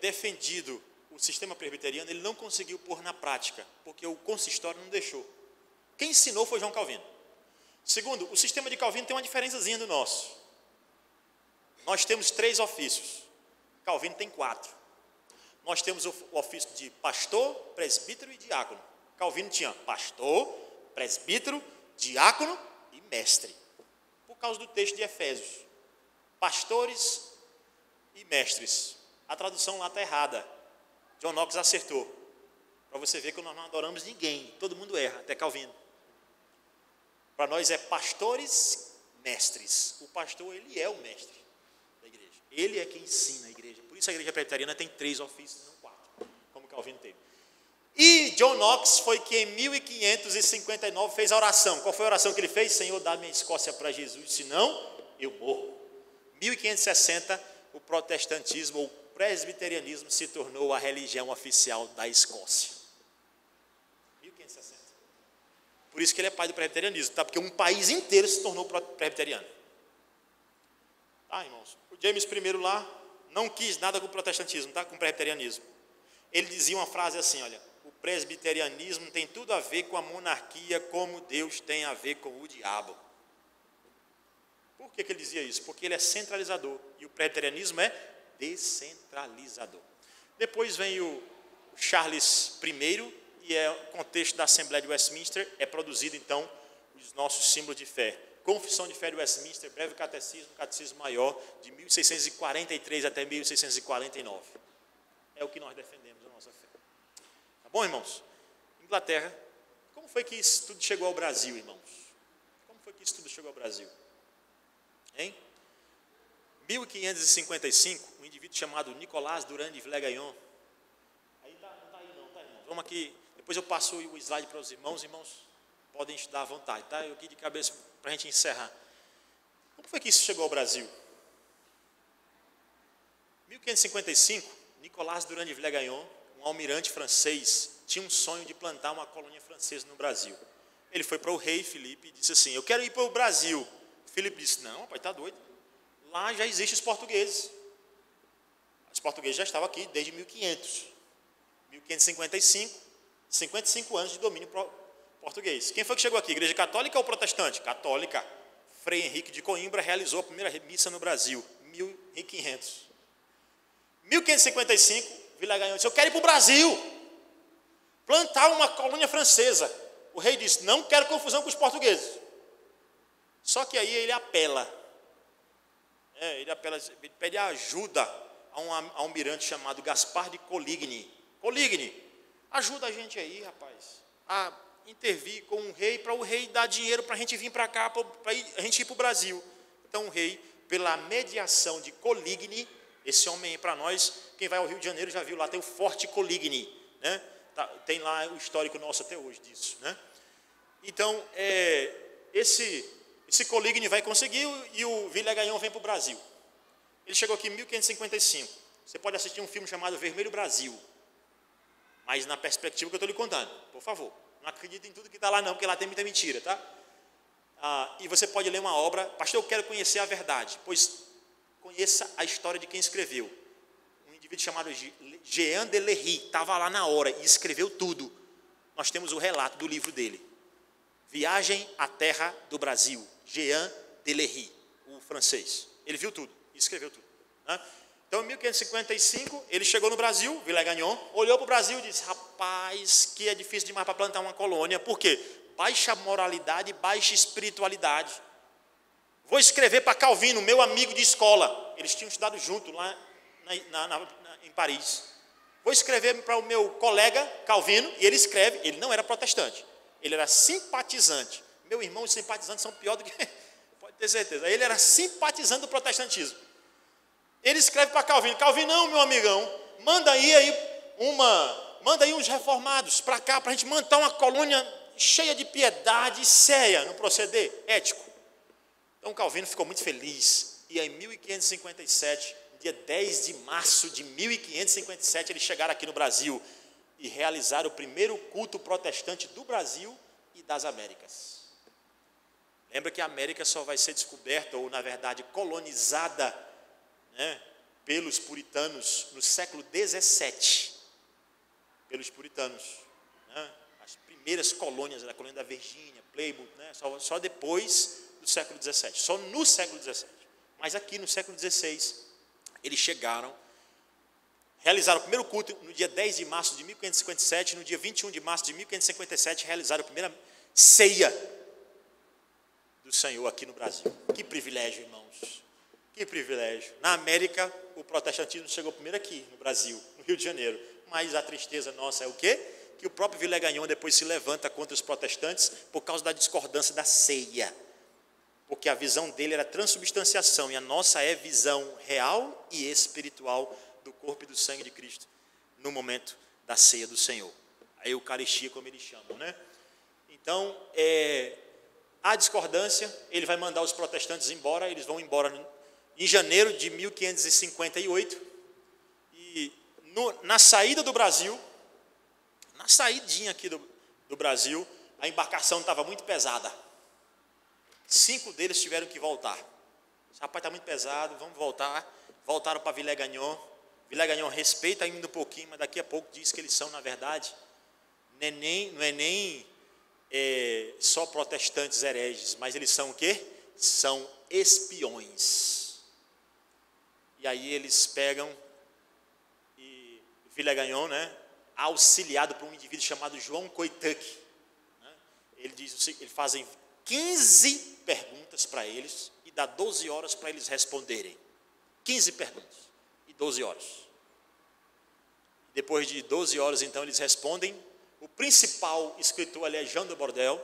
defendido o sistema presbiteriano, ele não conseguiu pôr na prática, porque o consistório não deixou. Quem ensinou foi João Calvino. Segundo, o sistema de Calvino tem uma diferençazinha do nosso. Nós temos 3 ofícios. Calvino tem 4. Nós temos o ofício de pastor, presbítero e diácono. Calvino tinha pastor, presbítero, diácono e mestre. Por causa do texto de Efésios. Pastores e mestres. A tradução lá está errada. John Knox acertou. Para você ver que nós não adoramos ninguém. Todo mundo erra, até Calvino. Para nós é pastores, mestres. O pastor, ele é o mestre da igreja. Ele é quem ensina a igreja. Por isso a igreja presbiteriana tem 3 ofícios, não 4, como Calvino teve. E John Knox foi que em 1559 fez a oração. Qual foi a oração que ele fez? Senhor, dá minha Escócia para Jesus, senão eu morro. 1560, o protestantismo ou presbiterianismo se tornou a religião oficial da Escócia. 1560. Por isso que ele é pai do presbiterianismo, tá? Porque um país inteiro se tornou presbiteriano. Tá, irmãos? O James I lá não quis nada com o protestantismo, tá? Com o presbiterianismo. Ele dizia uma frase assim, olha, o presbiterianismo tem tudo a ver com a monarquia, como Deus tem a ver com o diabo. Por que ele dizia isso? Porque ele é centralizador e o presbiterianismo é descentralizador. Depois vem o Charles I, e é o contexto da Assembleia de Westminster, é produzido então os nossos símbolos de fé. Confissão de Fé de Westminster, Breve Catecismo, Catecismo Maior, de 1643 até 1649. É o que nós defendemos na nossa fé. Tá bom, irmãos? Inglaterra, como foi que isso tudo chegou ao Brasil, irmãos? Como foi que isso tudo chegou ao Brasil? Em 1555, um indivíduo chamado Nicolas Durand de Villegaignon, aí não está aí não, tá, irmãos? Vamos aqui, depois eu passo o slide para os irmãos podem estudar à vontade, tá? Eu aqui de cabeça para a gente encerrar. Como foi que isso chegou ao Brasil? 1555, Nicolas Durand de Villegaignon, um almirante francês, tinha um sonho de plantar uma colônia francesa no Brasil. Ele foi para o rei Filipe e disse assim, eu quero ir para o Brasil. Filipe disse, não, rapaz, está doido. Lá já existem os portugueses. Os portugueses já estavam aqui desde 1500. 1555, 55 anos de domínio português. Quem foi que chegou aqui? Igreja católica ou protestante? Católica. Frei Henrique de Coimbra realizou a primeira missa no Brasil, 1500. 1555, Villegaignon disse, eu quero ir para o Brasil, plantar uma colônia francesa. O rei disse, não quero confusão com os portugueses. Só que aí ele apela. Ele pede ajuda a um almirante chamado Gaspar de Coligny. Coligny, ajuda a gente aí, rapaz, a intervir com o rei, para o rei dar dinheiro para a gente vir para cá, para a gente ir para o Brasil. Então o rei, pela mediação de Coligny, esse homem aí para nós, quem vai ao Rio de Janeiro já viu lá, tem o Forte Coligny, né? Tem lá o histórico nosso até hoje disso, né? Então, esse Coligny vai conseguir e o Villegaignon vem para o Brasil. Ele chegou aqui em 1555. Você pode assistir um filme chamado Vermelho Brasil, mas na perspectiva que eu estou lhe contando, por favor. Não acredite em tudo que está lá não, porque lá tem muita mentira, tá? E você pode ler uma obra, pastor, eu quero conhecer a verdade, pois conheça a história de quem escreveu. Um indivíduo chamado Jean Delery, estava lá na hora e escreveu tudo. Nós temos o relato do livro dele. Viagem à Terra do Brasil, Jean Delery, o francês. Ele viu tudo e escreveu tudo, né? Então, em 1555, ele chegou no Brasil, Villegaignon, olhou para o Brasil e disse, rapaz, que é difícil demais para plantar uma colônia. Por quê? Baixa moralidade, baixa espiritualidade. Vou escrever para Calvino, meu amigo de escola. Eles tinham estudado junto lá em Paris. Vou escrever para o meu colega Calvino, e ele escreve, ele não era protestante, ele era simpatizante. Meu irmão, os simpatizantes são pior do que... Pode ter certeza. Ele era simpatizante do protestantismo. Ele escreve para Calvino, Calvinão, meu amigão, manda aí uns reformados para cá, para a gente montar uma colônia cheia de piedade e séria no proceder ético. Então Calvino ficou muito feliz, e em 1557, dia 10 de março de 1557, eles chegaram aqui no Brasil e realizaram o primeiro culto protestante do Brasil e das Américas. Lembra que a América só vai ser descoberta, ou na verdade colonizada, né, pelos puritanos no século 17, pelos puritanos, né, as primeiras colônias, a colônia da Virgínia, Plymouth, né, só depois do século 17, só no século 17, mas aqui no século 16, eles chegaram, realizaram o primeiro culto no dia 10 de março de 1557, no dia 21 de março de 1557, realizaram a primeira ceia do Senhor aqui no Brasil. Que privilégio, irmãos. Que privilégio. Na América, o protestantismo chegou primeiro aqui, no Brasil, no Rio de Janeiro. Mas a tristeza nossa é o quê? Que o próprio Villegagnon depois se levanta contra os protestantes por causa da discordância da ceia. Porque a visão dele era transubstanciação e a nossa é visão real e espiritual do corpo e do sangue de Cristo no momento da ceia do Senhor. A Eucaristia, como eles chamam, né? Então, a discordância, ele vai mandar os protestantes embora, eles vão embora em janeiro de 1558, e na saída do Brasil, na saidinha aqui do Brasil, a embarcação estava muito pesada. 5 deles tiveram que voltar. Esse rapaz está muito pesado, vamos voltar. Voltaram para Villegagnon. Villegagnon respeita ainda um pouquinho, mas daqui a pouco diz que eles são, na verdade, não é nem só protestantes hereges, mas eles são o quê? São espiões. E aí eles pegam e Villegagnon, né, auxiliado por um indivíduo chamado João Coitac, né, eles fazem 15 perguntas para eles e dá 12 horas para eles responderem. 15 perguntas e 12 horas. Depois de 12 horas, então, eles respondem. O principal escritor ali é Jean de Bordel,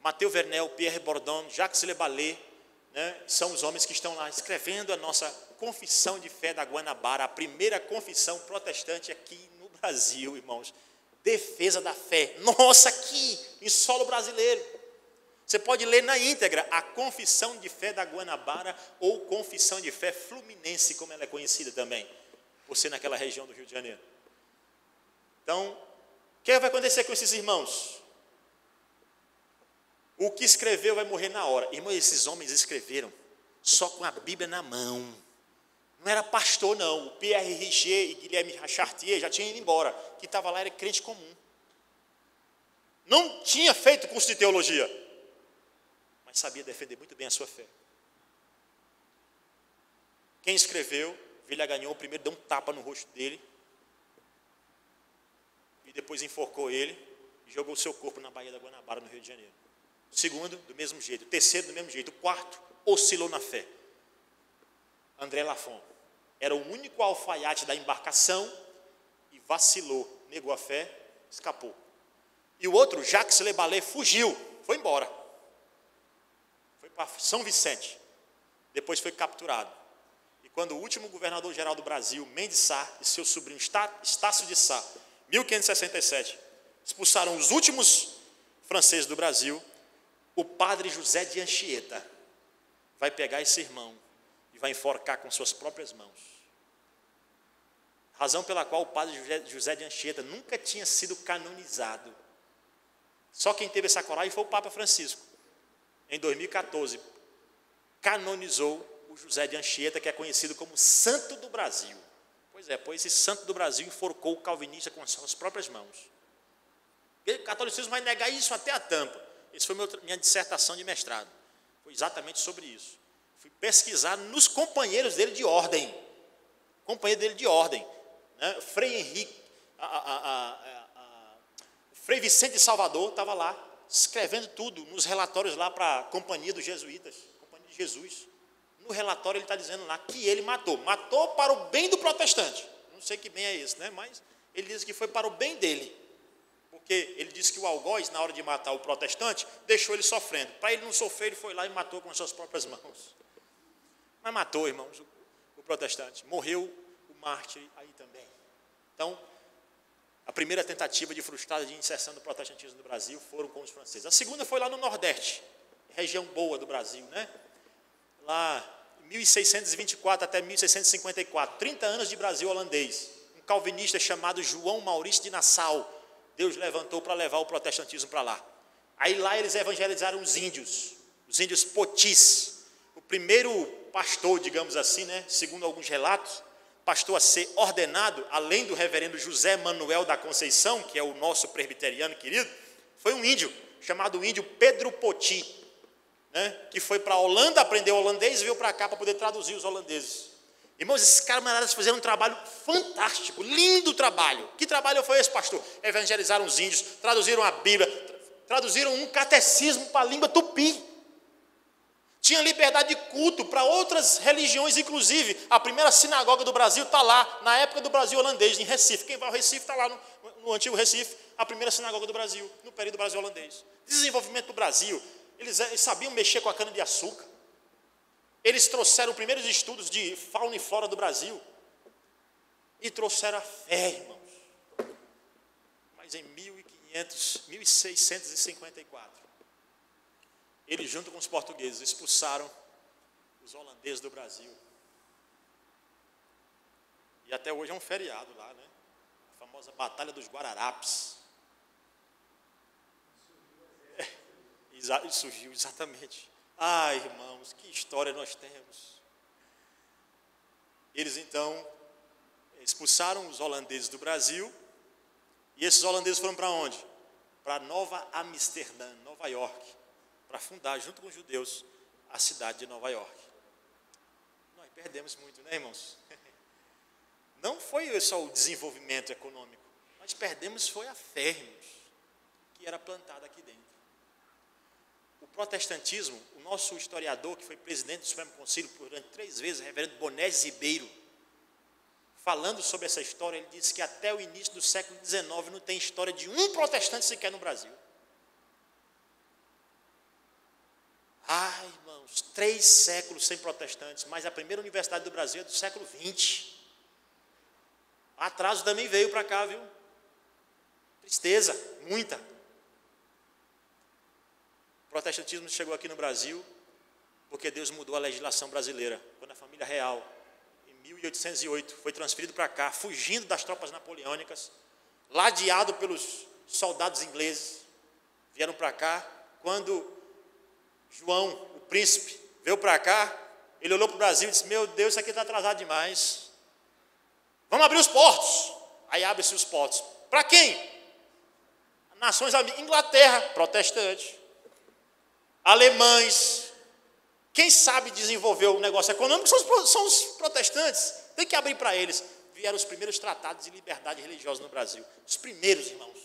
Matthieu Vernel, Pierre Bourdon, Jacques Le Ballet, né, são os homens que estão lá escrevendo a nossa confissão de fé da Guanabara, a primeira confissão protestante aqui no Brasil, irmãos. Defesa da fé. Nossa, aqui, em solo brasileiro. Você pode ler na íntegra a Confissão de Fé da Guanabara ou Confissão de Fé Fluminense, como ela é conhecida também, por ser naquela região do Rio de Janeiro. Então, o que vai acontecer com esses irmãos? O que escreveu vai morrer na hora. Irmãos, esses homens escreveram só com a Bíblia na mão. Não era pastor, não. O Pierre Richer e Guilherme Chartier já tinham ido embora. Que estava lá era crente comum. Não tinha feito curso de teologia, mas sabia defender muito bem a sua fé. Quem escreveu, Villegagnon primeiro deu um tapa no rosto dele, e depois enforcou ele, e jogou o seu corpo na Baía da Guanabara, no Rio de Janeiro. O segundo, do mesmo jeito. O terceiro, do mesmo jeito. O quarto, oscilou na fé. André Lafon era o único alfaiate da embarcação, e vacilou, negou a fé, escapou. E o outro, Jacques Le Ballet, fugiu, foi embora. Para São Vicente, depois foi capturado. E quando o último governador-geral do Brasil, Mendes Sá, e seu sobrinho Estácio de Sá, 1567, expulsaram os últimos franceses do Brasil, o padre José de Anchieta vai pegar esse irmão e vai enforcar com suas próprias mãos. Razão pela qual o padre José de Anchieta nunca tinha sido canonizado. Só quem teve essa coragem foi o Papa Francisco. Em 2014, canonizou o José de Anchieta, que é conhecido como Santo do Brasil. Pois esse Santo do Brasil enforcou o calvinista com as suas próprias mãos. O catolicismo vai negar isso até a tampa. Essa foi minha dissertação de mestrado. Foi exatamente sobre isso. Fui pesquisar nos companheiros dele de ordem. Né? Frei Henrique, Frei Vicente de Salvador estava lá, escrevendo tudo nos relatórios lá para a Companhia dos Jesuítas, Companhia de Jesus. No relatório ele está dizendo lá que ele matou para o bem do protestante. Não sei que bem é esse, né? Mas ele diz que foi para o bem dele. Porque ele disse que o algoz, na hora de matar o protestante, deixou ele sofrendo. Para ele não sofrer, ele foi lá e matou com as suas próprias mãos. Mas matou, irmãos, o protestante. Morreu o mártir aí também. Então, a primeira tentativa de frustrada de inserção do protestantismo no Brasil foram com os franceses. A segunda foi lá no Nordeste, região boa do Brasil, né? Lá, 1624 até 1654, 30 anos de Brasil holandês. Um calvinista chamado João Maurício de Nassau, Deus levantou para levar o protestantismo para lá. Aí lá eles evangelizaram os índios potis. O primeiro pastor, digamos assim, né, segundo alguns relatos, pastor a ser ordenado, além do reverendo José Manuel da Conceição, que é o nosso presbiteriano querido, foi um índio, chamado índio Pedro Poti, né, que foi para a Holanda, aprendeu holandês e veio para cá para poder traduzir os holandeses. Irmãos, esses camaradas fizeram um trabalho fantástico, lindo trabalho. Que trabalho foi esse, pastor? Evangelizaram os índios, traduziram a Bíblia, traduziram um catecismo para a língua tupi. Tinha liberdade de culto para outras religiões, inclusive. A primeira sinagoga do Brasil está lá, na época do Brasil holandês, em Recife. Quem vai ao Recife está lá no antigo Recife, a primeira sinagoga do Brasil, no período do Brasil holandês. Desenvolvimento do Brasil. Eles sabiam mexer com a cana-de-açúcar. Eles trouxeram os primeiros estudos de fauna e flora do Brasil. E trouxeram a fé, irmãos. Mas em 1654, eles, junto com os portugueses, expulsaram os holandeses do Brasil. E até hoje é um feriado lá, né? A famosa Batalha dos Guararapes. Surgiu, exatamente. Ai, irmãos, que história nós temos. Eles, então, expulsaram os holandeses do Brasil. E esses holandeses foram para onde? Para Nova Amsterdã, Nova York, para fundar, junto com os judeus, a cidade de Nova York. Nós perdemos muito, né, irmãos? Não foi só o desenvolvimento econômico, nós perdemos foi a fé, irmãos, que era plantada aqui dentro. O protestantismo, o nosso historiador, que foi presidente do Supremo Concílio durante 3 vezes, o reverendo Bonés Ribeiro, falando sobre essa história, ele disse que até o início do século XIX não tem história de um protestante sequer no Brasil. Ai, irmãos, 3 séculos sem protestantes, mas a primeira universidade do Brasil é do século XX. Atraso também veio para cá, viu? Tristeza, muita. O protestantismo chegou aqui no Brasil porque Deus mudou a legislação brasileira. Quando a família real, em 1808, foi transferido para cá, fugindo das tropas napoleônicas, ladeado pelos soldados ingleses, vieram para cá. Quando João, o príncipe, veio para cá, ele olhou para o Brasil e disse: meu Deus, isso aqui está atrasado demais. Vamos abrir os portos. Aí abre-se os portos. Para quem? Nações amigas. Inglaterra, protestante. Alemães. Quem sabe desenvolver o negócio econômico são os protestantes. Tem que abrir para eles. Vieram os primeiros tratados de liberdade religiosa no Brasil. Os primeiros, irmãos.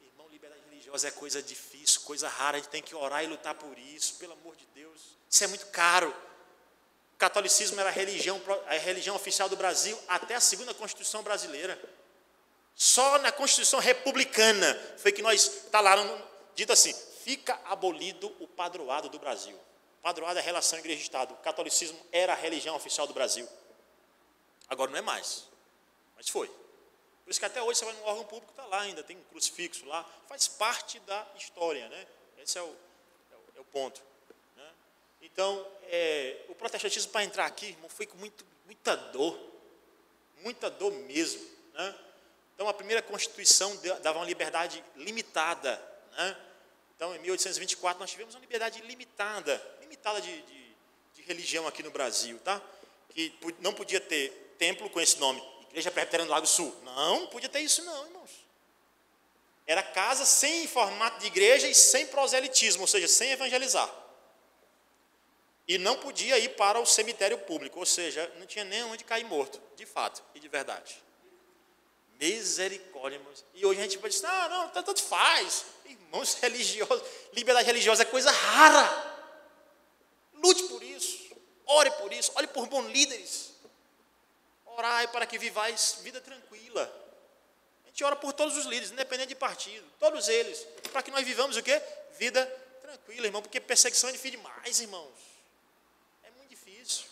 Irmão, liberdade religiosa é coisa difícil, coisa rara. A gente tem que orar e lutar por isso, pelo amor de Deus. Isso é muito caro. O catolicismo era a religião oficial do Brasil até a segunda Constituição brasileira. Só na Constituição republicana foi que nós está lá dito assim: fica abolido o padroado do Brasil. O padroado é a relação igreja e Estado. O catolicismo era a religião oficial do Brasil. Agora não é mais, mas foi. Por isso que até hoje você vai num órgão público, está lá ainda, tem um crucifixo lá, faz parte da história, né? Esse é o ponto. Né? Então, o protestantismo para entrar aqui, irmão, foi com muita dor mesmo. Né? Então, a primeira Constituição dava uma liberdade limitada. Né? Então, em 1824, nós tivemos uma liberdade limitada de religião aqui no Brasil, tá? Que não podia ter templo com esse nome, Igreja Presbiteriana do Lago Sul. Não podia ter isso não, irmãos. Era casa sem formato de igreja e sem proselitismo, ou seja, sem evangelizar. E não podia ir para o cemitério público, ou seja, não tinha nem onde cair morto, de fato e de verdade. Misericórdia, irmãos. E hoje a gente pode dizer: não, tanto faz. Irmãos, liberdade religiosa é coisa rara. Lute por isso, ore por isso, ore por bons líderes. Orai para que vivais vida tranquila. A gente ora por todos os líderes, independente de partido, todos eles, para que nós vivamos o quê? Vida tranquila, irmão, porque perseguição é difícil demais, irmãos. É muito difícil.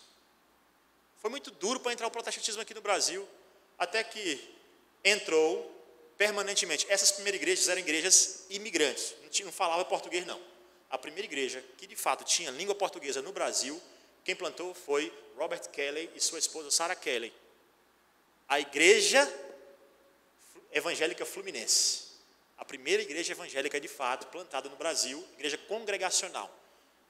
Foi muito duro para entrar o protestantismo aqui no Brasil, até que entrou permanentemente. Essas primeiras igrejas eram igrejas imigrantes, não falava português não. A primeira igreja que de fato tinha língua portuguesa no Brasil, quem plantou foi Robert Kelly e sua esposa Sarah Kelly. A igreja evangélica fluminense. A primeira igreja evangélica de fato plantada no Brasil, igreja congregacional,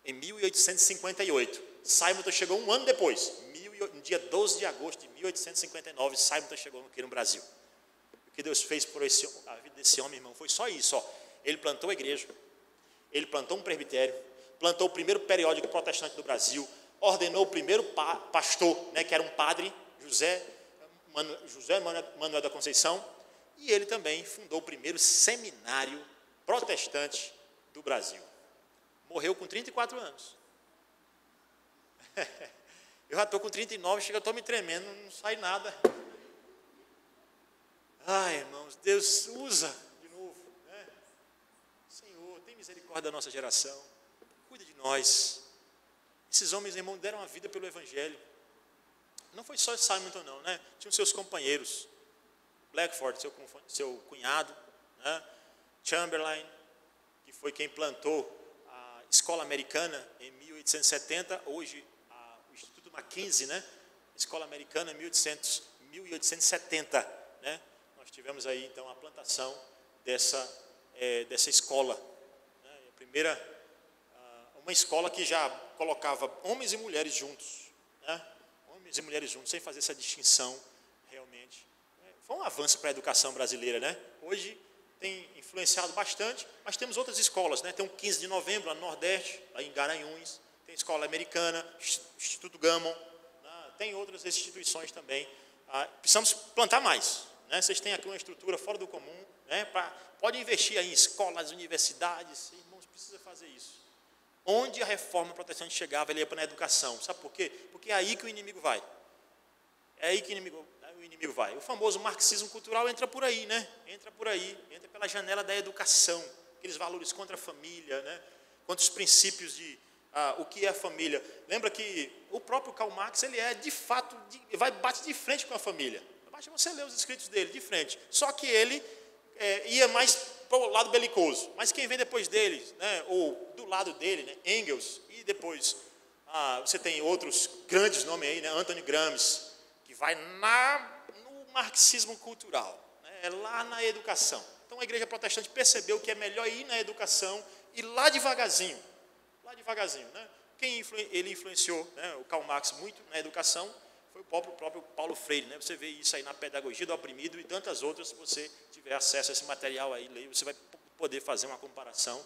em 1858. Simonton chegou um ano depois, no dia 12 de agosto de 1859, Simonton chegou aqui no Brasil. O que Deus fez por a vida desse homem, irmão, foi só isso. Ó. Ele plantou a igreja, ele plantou um presbitério, plantou o primeiro periódico protestante do Brasil, ordenou o primeiro pastor, né, que era um padre, José Manuel da Conceição, E ele também fundou o primeiro seminário protestante do Brasil. Morreu com 34 anos. Eu já estou com 39, chega, estou me tremendo, não sai nada. Ai, irmãos, Deus usa de novo, né? Senhor, tem misericórdia da nossa geração. Cuida de nós. Esses homens, irmãos, deram a vida pelo Evangelho. Não foi só Simonton, não, né? Tinham seus companheiros. Blackford, seu cunhado, né? Chamberlain, que foi quem plantou a escola americana em 1870, hoje o Instituto Mackenzie, né? Escola americana em 1870, né? Nós tivemos aí então a plantação dessa escola, né? A primeira, uma escola que já colocava homens e mulheres juntos, né? Homens e mulheres juntos, sem fazer essa distinção realmente. Foi um avanço para a educação brasileira, né? Hoje tem influenciado bastante, mas temos outras escolas, né? Tem o 15 de novembro, lá no Nordeste, lá em Garanhuns, tem a escola americana, Instituto Gammon, né? Tem outras instituições também. Precisamos plantar mais, né? Vocês têm aqui uma estrutura fora do comum, né? Pode investir aí em escolas, universidades, irmãos, precisa fazer isso. Onde a reforma protestante chegava, ele ia para a educação. Sabe por quê? Porque é aí que o inimigo vai. É aí que o inimigo vai. O famoso marxismo cultural entra por aí, né? Entra por aí, entra pela janela da educação, aqueles valores contra a família, né? Contra os princípios de o que é a família. Lembra que o próprio Karl Marx, ele é de fato, bate de frente com a família. Basta você ler os escritos dele, de frente. Só que ele ia mais para o lado belicoso. Mas quem vem depois dele, né? Ou do lado dele, né? Engels, e depois você tem outros grandes nomes aí, né? Anthony Gramsci, que vai no marxismo cultural, né? É lá na educação. Então a igreja protestante percebeu que é melhor ir na educação e lá devagarzinho, né? Quem ele influenciou, né, o Karl Marx muito na educação foi o próprio Paulo Freire, né? Você vê isso aí na Pedagogia do Oprimido e tantas outras. Se você tiver acesso a esse material aí, você vai poder fazer uma comparação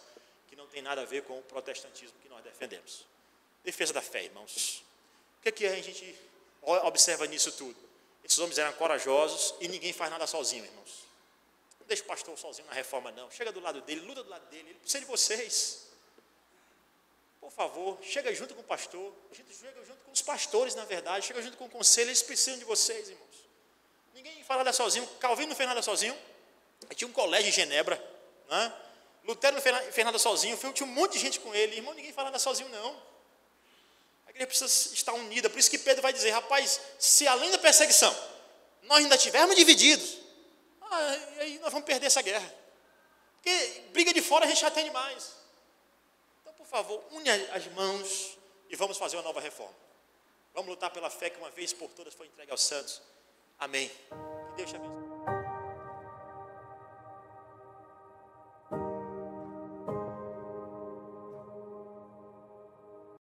que não tem nada a ver com o protestantismo que nós defendemos. Defesa da fé, irmãos. O que a gente observa nisso tudo? Esses homens eram corajosos e ninguém faz nada sozinho, irmãos. Não deixa o pastor sozinho na reforma, não. Chega do lado dele, luta do lado dele, ele precisa de vocês. Por favor, chega junto com o pastor, chega junto com os pastores, na verdade, chega junto com o conselho, eles precisam de vocês, irmãos. Ninguém faz nada sozinho, Calvino não fez nada sozinho, tinha um colégio em Genebra, né? Lutero não fez nada sozinho, tinha um monte de gente com ele, irmão, ninguém faz nada sozinho, não. A igreja precisa estar unida, por isso que Pedro vai dizer, rapaz, se além da perseguição, nós ainda estivermos divididos, aí nós vamos perder essa guerra. Porque briga de fora a gente já tem demais. Então, por favor, une as mãos e vamos fazer uma nova reforma. Vamos lutar pela fé que uma vez por todas foi entregue aos santos. Amém. Que Deus te abençoe.